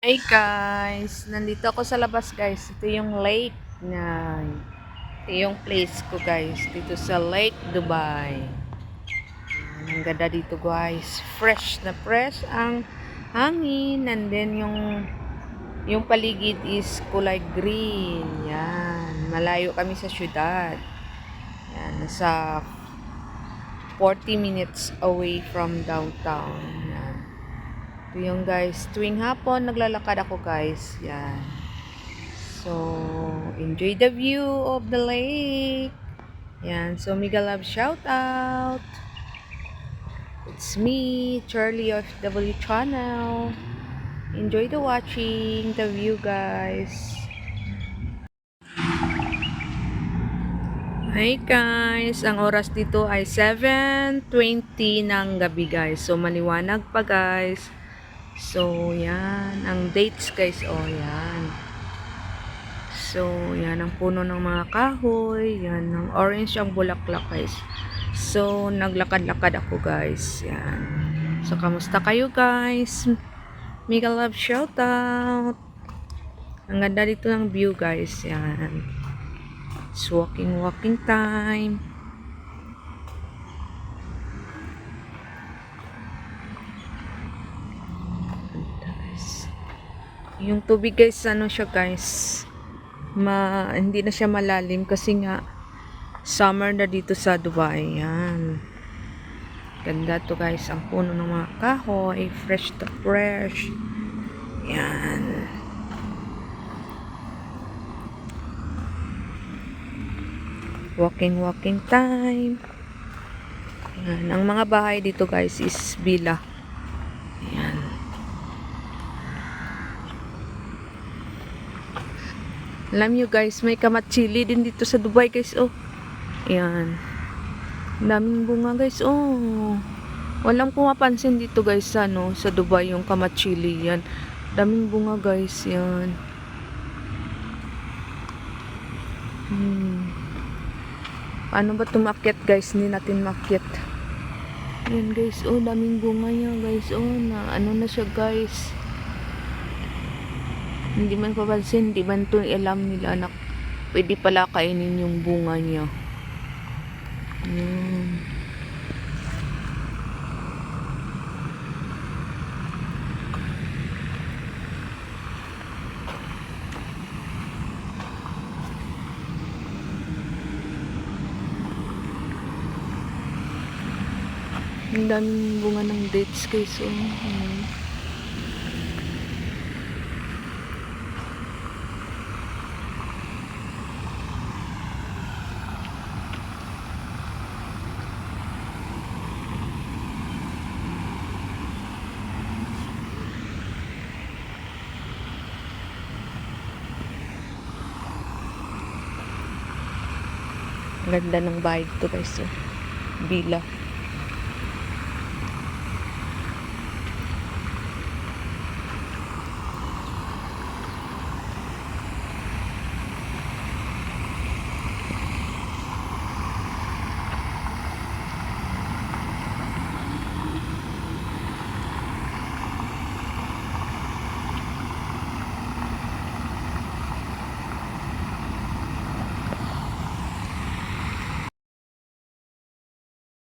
Hey guys, nandito ako sa labas guys. Ito yung lake na ito yung place ko guys. Dito sa Lake Dubai. Ang ganda dito guys. Fresh na fresh ang hangin. And then yung paligid is kulay green. Yan. Malayo kami sa syudad. Yan. Nasa 40 minutes away from downtown. Yan. Ito yung guys, tuwing hapon naglalakad ako guys. Yan. So, enjoy the view of the lake. Yan. So, mega love shout out. It's me, Charlie of W Channel. Enjoy the watching, the view guys. Hi guys, ang oras dito ay 7:20 ng gabi guys. So maliwanag pa guys. So yan, ang dates guys, oh yan. So yan ang puno ng mga kahoy, yan ang orange ang bulaklak guys. So naglakad-lakad ako guys, yan. So kamusta kayo guys? Mega love shout out. Ang ganda dito ng view guys, yan. It's walking time. Yung tubig guys, ano siya guys, hindi na siya malalim kasi nga summer na dito sa Dubai. Yan. Ganda to guys, ang puno ng mga kahoy, fresh to fresh. Yan. Walking time. Yan. Ang mga bahay dito guys is villa. Yan. Alam nyo guys, may kamatsili din dito sa Dubai guys. Oh. Yan. Daming bunga guys. Oh. Walang pumapansin dito guys sa, sa Dubai yung kamatsili. Yan. Daming bunga guys. Yan. Paano ba tumakyat guys? Hindi natin makyat. Yan guys. Oh, daming bunga niya guys. Oh, ano na siya guys. Hindi man papansin. Hindi man ito alam nila na pwede pala kainin yung bunga niya. Ang daming bunga ng dates guys. Oh. Ganda ng bahay dito guys. Oh. Villa.